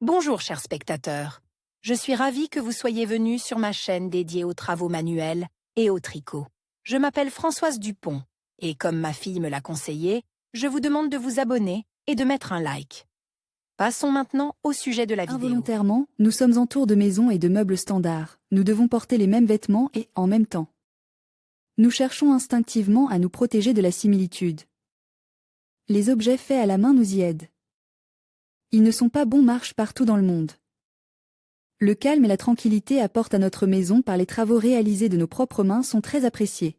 Bonjour chers spectateurs, je suis ravie que vous soyez venus sur ma chaîne dédiée aux travaux manuels et au tricot. Je m'appelle Françoise Dupont et comme ma fille me l'a conseillé, je vous demande de vous abonner et de mettre un like. Passons maintenant au sujet de la vidéo. Involontairement, nous sommes en tour de maison et de meubles standards. Nous devons porter les mêmes vêtements et, en même temps, nous cherchons instinctivement à nous protéger de la similitude. Les objets faits à la main nous y aident. Ils ne sont pas bon marche partout dans le monde. Le calme et la tranquillité apportés à notre maison par les travaux réalisés de nos propres mains sont très appréciés.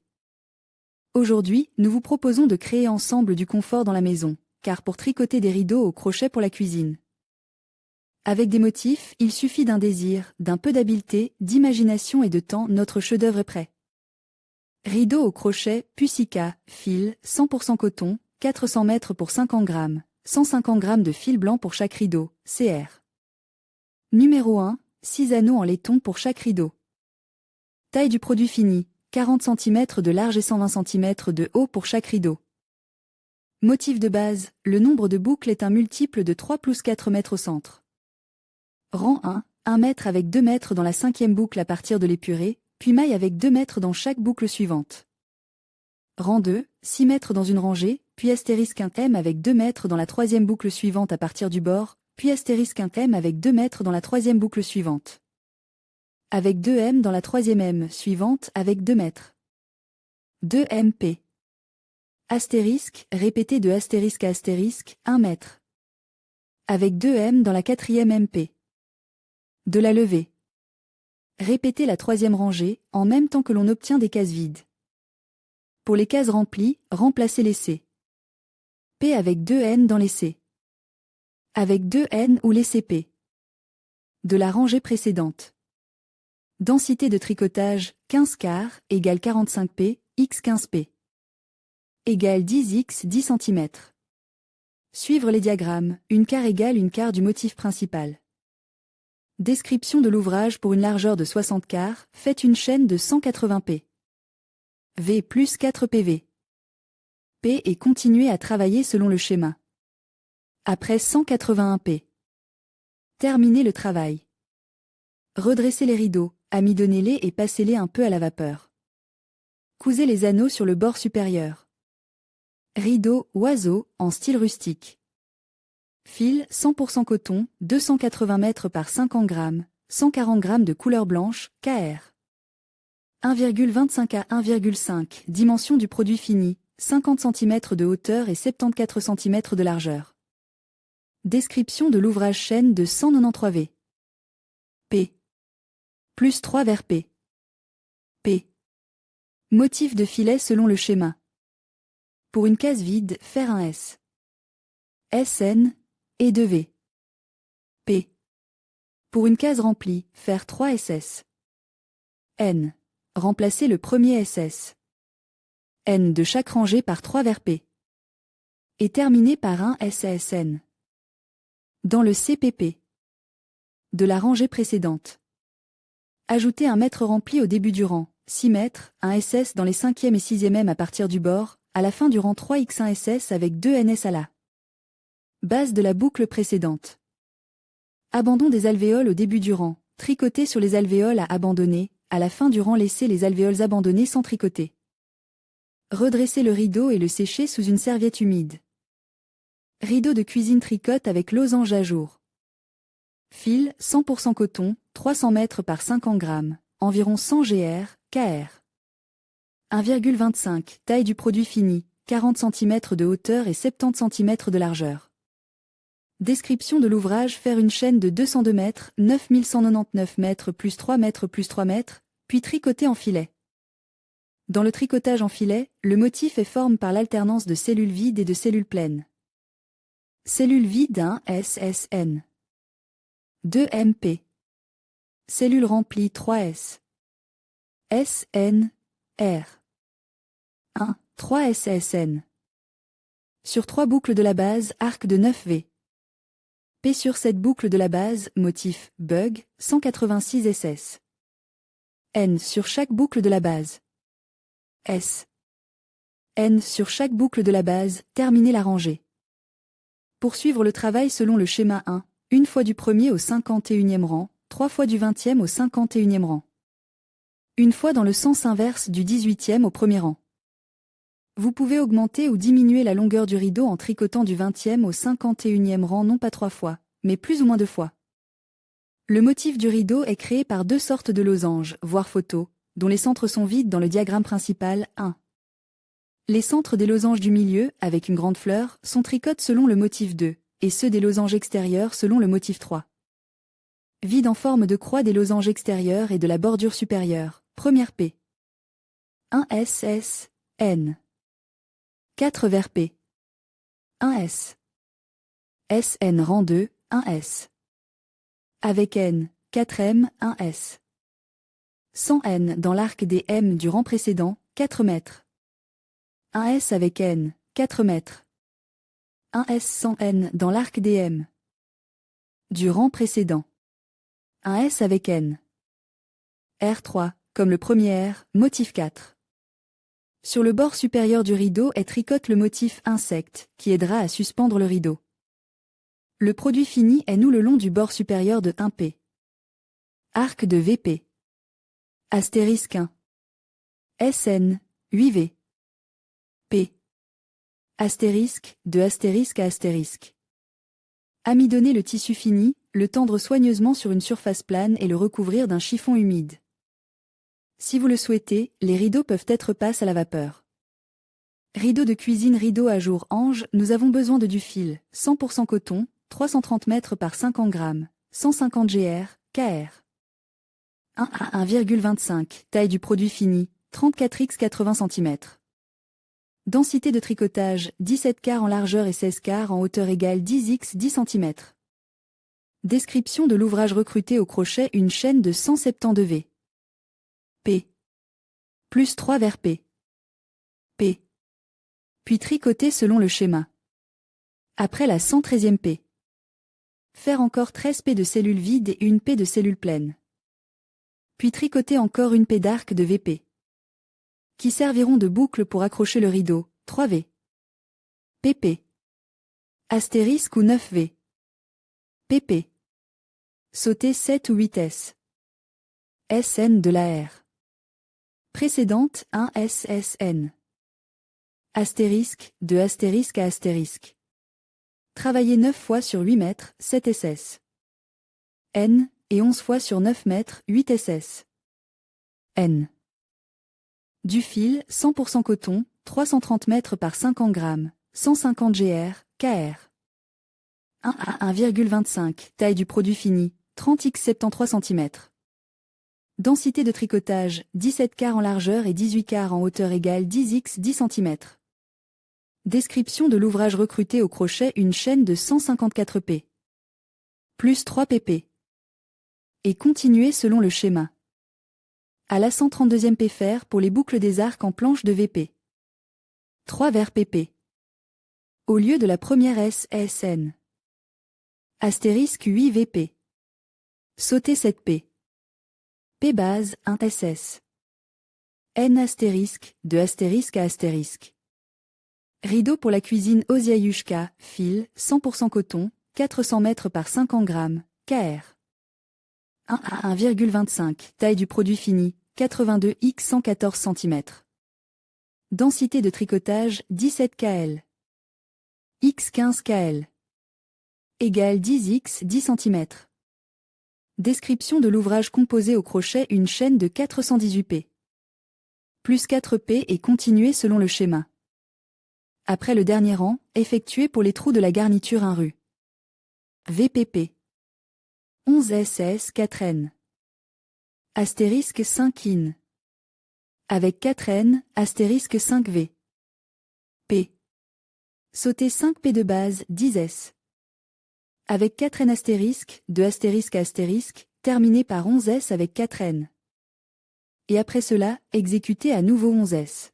Aujourd'hui, nous vous proposons de créer ensemble du confort dans la maison, car pour tricoter des rideaux au crochet pour la cuisine. Avec des motifs, il suffit d'un désir, d'un peu d'habileté, d'imagination et de temps, notre chef-d'œuvre est prêt. Rideau au crochet, Pussica, fil, 100% coton, 400 mètres pour 50 grammes, 150 grammes de fil blanc pour chaque rideau, CR. Numéro 1, 6 anneaux en laiton pour chaque rideau. Taille du produit fini, 40 cm de large et 120 cm de haut pour chaque rideau. Motif de base, le nombre de boucles est un multiple de 3 plus 4 mètres au centre. Rang 1, 1 mètre avec 2 mètres dans la 5e boucle à partir de l'épurée, puis maille avec 2 mètres dans chaque boucle suivante. Rang 2, 6 mètres dans une rangée, puis astérisque 1 M avec 2 mètres dans la 3e boucle suivante à partir du bord, puis astérisque 1 M avec 2 mètres dans la 3e boucle suivante. Avec 2 M dans la 3e M suivante avec 2 mètres. 2 MP. Astérisque, répété de astérisque à astérisque, 1 mètre. Avec 2 M dans la 4e MP. De la levée. Répétez la 3e rangée, en même temps que l'on obtient des cases vides. Pour les cases remplies, remplacez les C. P avec 2 N dans les C. Avec 2 N ou les CP. De la rangée précédente. Densité de tricotage, 15 quarts, égale 45 P, x 15 P. Égale 10 x 10 cm. Suivre les diagrammes, une quart égale une quart du motif principal. Description de l'ouvrage pour une largeur de 60 quarts, faites une chaîne de 180 P. V plus 4 PV. P et continuez à travailler selon le schéma. Après 181 P. Terminez le travail. Redressez les rideaux, amidonnez-les et passez-les un peu à la vapeur. Cousez les anneaux sur le bord supérieur. Rideau, oiseau, en style rustique. Fil, 100% coton, 280 mètres par 50 grammes, 140 grammes de couleur blanche, KR. 1,25 à 1,5, dimension du produit fini, 50 cm de hauteur et 74 cm de largeur. Description de l'ouvrage chaîne de 193 V. P. Plus 3 vers P. P. Motif de filet selon le schéma. Pour une case vide, faire un S. SN, et 2 V. P. Pour une case remplie, faire 3 SS. N. Remplacer le premier SS. N de chaque rangée par 3 vers P. Et terminer par un SSN. Dans le CPP. De la rangée précédente. Ajoutez un mètre rempli au début du rang, 6 mètres, un SS dans les 5e et 6e M à partir du bord, à la fin du rang 3x1 SS avec 2 NS à la base de la boucle précédente. Abandon des alvéoles au début du rang, tricoter sur les alvéoles à abandonner, à la fin du rang laissez les alvéoles abandonnées sans tricoter. Redressez le rideau et le sécher sous une serviette humide. Rideau de cuisine tricote avec losange à jour. Fil, 100% coton, 300 mètres par 50 grammes, environ 100 GR, KR. 1,25, taille du produit fini, 40 cm de hauteur et 70 cm de largeur. Description de l'ouvrage faire une chaîne de 202 mètres, 9199 mètres plus 3 mètres plus 3 mètres, puis tricoter en filet. Dans le tricotage en filet, le motif est formé par l'alternance de cellules vides et de cellules pleines. Cellule vide 1 SSN. 2 MP. Cellule remplie 3S. SN, R. 1, 3 SSN. Sur 3 boucles de la base, arc de 9 V. P sur cette boucle de la base, motif, bug, 186 SS. N sur chaque boucle de la base. S. N sur chaque boucle de la base, terminez la rangée. Poursuivre le travail selon le schéma 1, Une fois du 1er au 51e rang, 3 fois du 20e au 51e rang. Une fois dans le sens inverse du 18e au premier rang. Vous pouvez augmenter ou diminuer la longueur du rideau en tricotant du 20e au 51e rang non pas 3 fois, mais plus ou moins 2 fois. Le motif du rideau est créé par 2 sortes de losanges, voire photos, dont les centres sont vides dans le diagramme principal 1. Les centres des losanges du milieu, avec une grande fleur, sont tricotés selon le motif 2, et ceux des losanges extérieurs selon le motif 3. Vide en forme de croix des losanges extérieurs et de la bordure supérieure, première P. 1 SS, N. 4 vers P. 1 S. SN rang 2, 1 S. Avec N, 4 M, 1 S. 100 N dans l'arc des M du rang précédent, 4 mètres. 1 S avec N, 4 mètres. 1 S 100 N dans l'arc des M du rang précédent. 1 S avec N. R3, comme le premier R, motif 4. Sur le bord supérieur du rideau est tricote le motif insecte, qui aidera à suspendre le rideau. Le produit fini est nous le long du bord supérieur de 1P. Arc de VP. Astérisque 1. SN, 8V. P. Astérisque, de astérisque à astérisque. Amidonner le tissu fini, le tendre soigneusement sur une surface plane et le recouvrir d'un chiffon humide. Si vous le souhaitez, les rideaux peuvent être passe à la vapeur. Rideau de cuisine, rideau à jour Ange, nous avons besoin de du fil, 100% coton, 330 mètres par 50 grammes, 150 gr, kr. 1 à 1,25, taille du produit fini, 34 x 80 cm. Densité de tricotage, 17 quarts en largeur et 16 quarts en hauteur égale 10 x 10 cm. Description de l'ouvrage recruté au crochet, une chaîne de 172 V. P. Plus 3 vers P. P. Puis tricoter selon le schéma. Après la 113e P. Faire encore 13 P de cellules vides et une P de cellules pleines. Puis tricoter encore une P d'arc de VP. Qui serviront de boucle pour accrocher le rideau, 3V. PP. Astérisque ou 9V. PP. Sauter 7 ou 8 S. SN de la R. Précédente 1 SSN. Astérisque, de astérisque à astérisque. Travailler 9 fois sur 8 mètres, 7 SS. N, et 11 fois sur 9 mètres, 8 SS. N. Du fil, 100% coton, 330 mètres par 50 grammes, 150 gr, kr. 1 à 1,25, taille du produit fini, 30 x 73 cm. Densité de tricotage, 17 quarts en largeur et 18 quarts en hauteur égale 10 x 10 cm. Description de l'ouvrage recruté au crochet, une chaîne de 154 P. Plus 3 pp. Et continuer selon le schéma. À la 132e P faire pour les boucles des arcs en planche de VP. 3 vers PP. Au lieu de la première S, SN. Astérisque 8 VP. Sauter 7 P. P base 1 SS. N astérisque, de astérisque à astérisque. Rideau pour la cuisine Oziayushka, fil, 100% coton, 400 mètres par 50 grammes, kr. 1 à 1,25, taille du produit fini, 82 x 114 cm. Densité de tricotage, 17 kl. x 15 kl. Égale 10 x 10 cm. Description de l'ouvrage composé au crochet, une chaîne de 418 P. Plus 4 P et continuer selon le schéma. Après le dernier rang, effectué pour les trous de la garniture 1 rue. VPP. 11 SS 4N. Astérisque 5 IN. Avec 4N, astérisque 5V. P. Sauter 5 P de base, 10 S. Avec 4N astérisque, de astérisque à astérisque, terminé par 11 S avec 4N. Et après cela, exécuter à nouveau 11 S.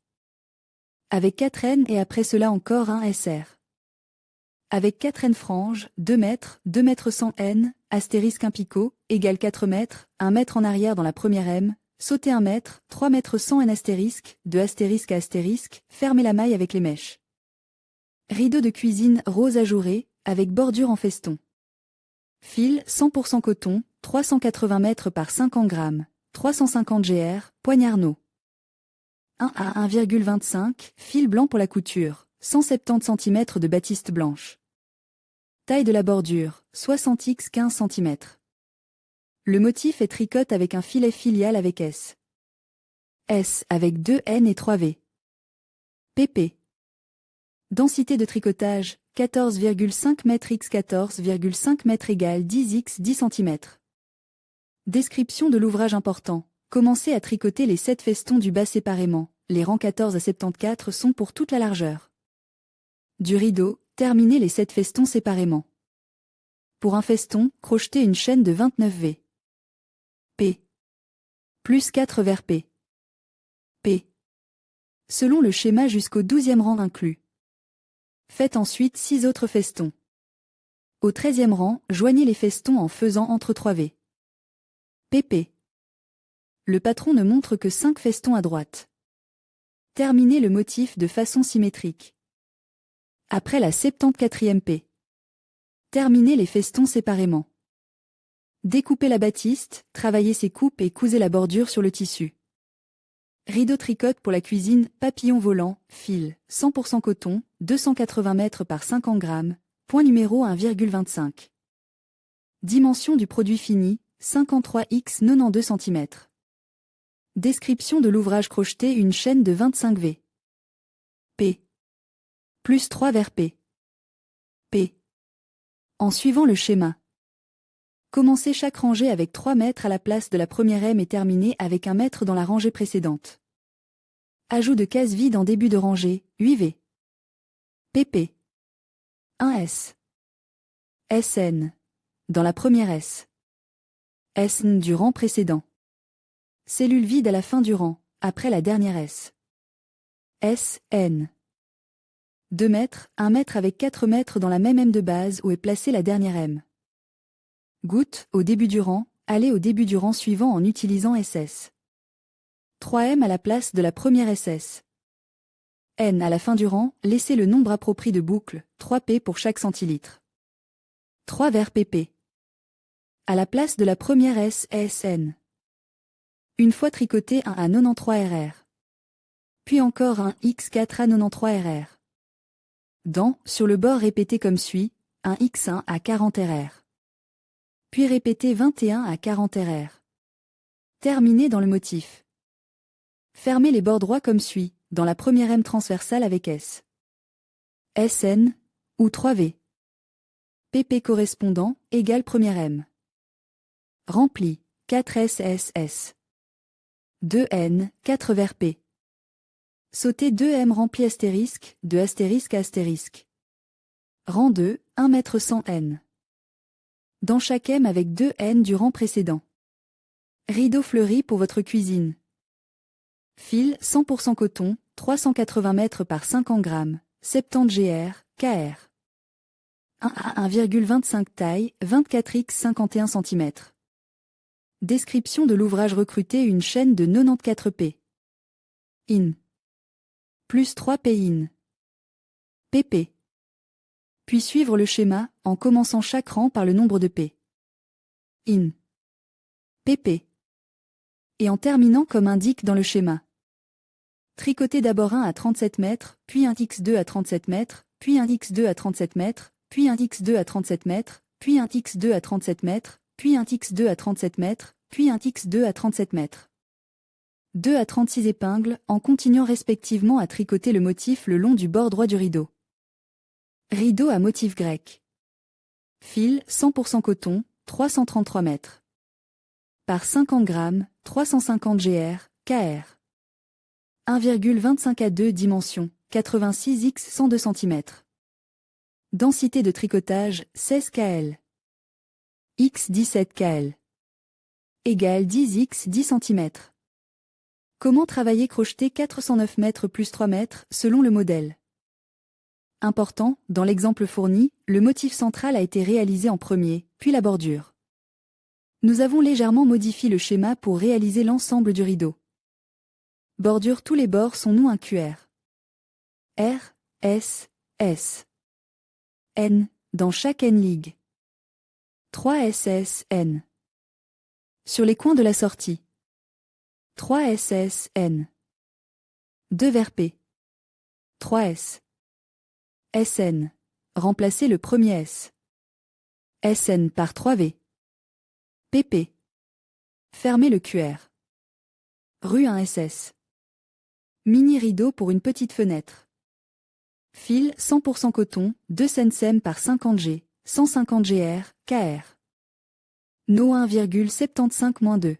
Avec 4N et après cela encore un SR. Avec 4N franges, 2 mètres, 2 mètres 100 N, astérisque 1 picot, égale 4 mètres, 1 mètre en arrière dans la première M, sauter 1 mètre, 3 mètres 100 N astérisque, de astérisque à astérisque, fermer la maille avec les mèches. Rideau de cuisine rose ajouré, avec bordure en feston. Fil 100% coton, 380 mètres par 50 grammes, 350 gr, poignard no. 1 à 1,25, fil blanc pour la couture, 170 cm de batiste blanche. Taille de la bordure, 60 x 15 cm. Le motif est tricote avec un filet filial avec S. S avec 2 N et 3 V. pp. Densité de tricotage, 14,5 m x 14,5 m égale 10 x 10 cm. Description de l'ouvrage important. Commencez à tricoter les 7 festons du bas séparément. Les rangs 14 à 74 sont pour toute la largeur. Du rideau, terminez les 7 festons séparément. Pour un feston, crochetez une chaîne de 29 V. P. Plus 4 vers P. P. Selon le schéma jusqu'au 12e rang inclus. Faites ensuite 6 autres festons. Au 13e rang, joignez les festons en faisant entre 3 V. pp. Le patron ne montre que 5 festons à droite. Terminez le motif de façon symétrique. Après la 74e P. Terminez les festons séparément. Découpez la batiste, travaillez ses coupes et cousez la bordure sur le tissu. Rideau tricote pour la cuisine, papillon volant, fil, 100% coton, 280 mètres par 50 grammes, point numéro 1,25. Dimension du produit fini, 53 x 92 cm. Description de l'ouvrage crocheté une chaîne de 25 V. P. Plus 3 vers P. P. En suivant le schéma. Commencez chaque rangée avec 3 mètres à la place de la première M et terminez avec 1 mètre dans la rangée précédente. Ajout de case vide en début de rangée, 8 V. pp. 1 S. SN. Dans la première S. SN du rang précédent. Cellule vide à la fin du rang, après la dernière S. SN. 2 mètres, 1 mètre avec 4 mètres dans la même M de base où est placée la dernière M. Goutte, au début du rang, allez au début du rang suivant en utilisant SS. 3M à la place de la première SS. N à la fin du rang, laissez le nombre approprié de boucles, 3P pour chaque centilitre. 3 vers PP. À la place de la première S, SN. Une fois tricoté un à 93 RR. Puis encore un X4 à 93 RR. Sur le bord répété comme suit, un X1 à 40 RR. Puis répétez 21 à 40 RR. Terminez dans le motif. Fermez les bords droits comme suit, dans la première M transversale avec S. SN, ou 3V. PP correspondant, égale première M. Rempli, 4 SSS. 2N, 4 vers P. Sautez 2M rempli astérisque, de astérisque à astérisque. Rang 2, 1 mètre 100 N. Dans chaque M avec 2 N du rang précédent. Rideau fleuri pour votre cuisine. Fil 100% coton, 380 mètres par 50 grammes, 70 gr, kr. 1 à 1,25 taille, 24 x 51 cm. Description de l'ouvrage recruté une chaîne de 94 P. In. Plus 3 P in. pp. Puis suivre le schéma, en commençant chaque rang par le nombre de P. In. pp. Et en terminant comme indique dans le schéma. Tricoter d'abord un à 37 mètres, puis un X2 à 37 mètres, puis un X2 à 37 mètres, puis un X2 à 37 mètres, puis un X2 à 37 mètres, puis un X2 à 37 mètres, puis un X2 à 37 mètres. 2 à 36 épingles, en continuant respectivement à tricoter le motif le long du bord droit du rideau. Rideau à motif grec. Fil 100% coton, 333 mètres. Par 50 grammes, 350 gr, kr. 1,25 à 2 dimensions, 86 x 102 cm. Densité de tricotage, 16 kl. X 17 kl. Égale 10 x 10 cm. Comment travailler crocheter 409 mètres plus 3 mètres, selon le modèle. Important, dans l'exemple fourni, le motif central a été réalisé en premier, puis la bordure. Nous avons légèrement modifié le schéma pour réaliser l'ensemble du rideau. Bordure tous les bords sont non un QR. R, S, S. N, dans chaque N-ligue. 3 SSN. Sur les coins de la sortie. 3 SSN. 2 vers P. 3 S. SN. Remplacez le premier S. SN par 3V. PP. Fermez le QR. Rue 1 SS. Mini rideau pour une petite fenêtre. Fil 100% coton, 2 cm par 50 G, 150 GR, KR. No 1,75-2.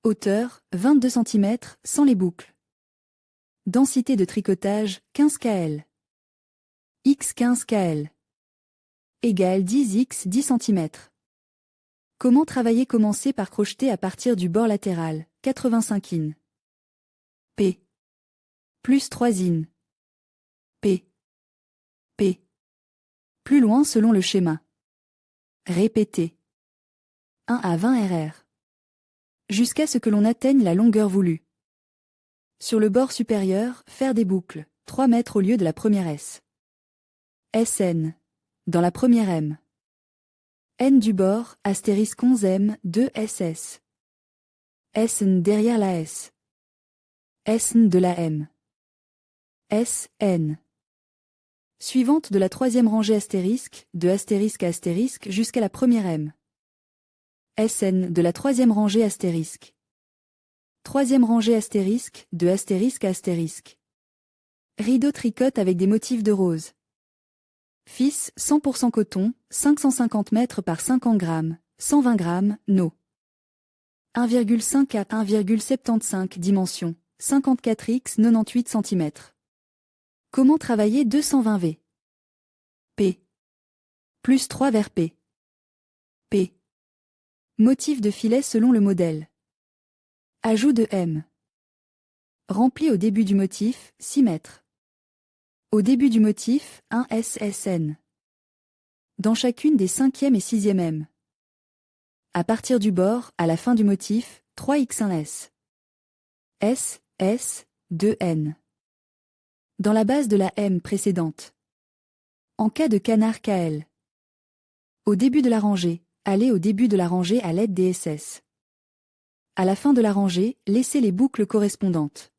Hauteur, 22 cm, sans les boucles. Densité de tricotage, 15 kL. X 15 kL. Égale 10x 10 cm. Comment travailler? Commencer par crocheter à partir du bord latéral, 85 in. P. Plus 3 in. P. P. Plus loin selon le schéma. Répétez. 1 à 20 RR. Jusqu'à ce que l'on atteigne la longueur voulue. Sur le bord supérieur, faire des boucles, 3 mètres au lieu de la première S. SN. Dans la première M. N du bord, astérisque 11 M, 2 SS. SN derrière la S. SN de la M. SN. Suivante de la troisième rangée astérisque, de astérisque à astérisque jusqu'à la première M. SN de la troisième rangée astérisque. Troisième rangée astérisque, de astérisque à astérisque. Rideau tricote avec des motifs de rose. Fils 100% coton, 550 mètres par 50 grammes, 120 grammes, no. 1,5 à 1,75 dimensions, 54x 98 cm. Comment travailler 220 V? P. Plus 3 vers P. P. Motif de filet selon le modèle. Ajout de M. Rempli au début du motif, 6 mètres. Au début du motif, 1 SSN. Dans chacune des 5e et 6e M. À partir du bord, à la fin du motif, 3x1S. S, S, 2N. Dans la base de la M précédente. En cas de canard KL. Au début de la rangée, allez au début de la rangée à l'aide des SS. À la fin de la rangée, laissez les boucles correspondantes.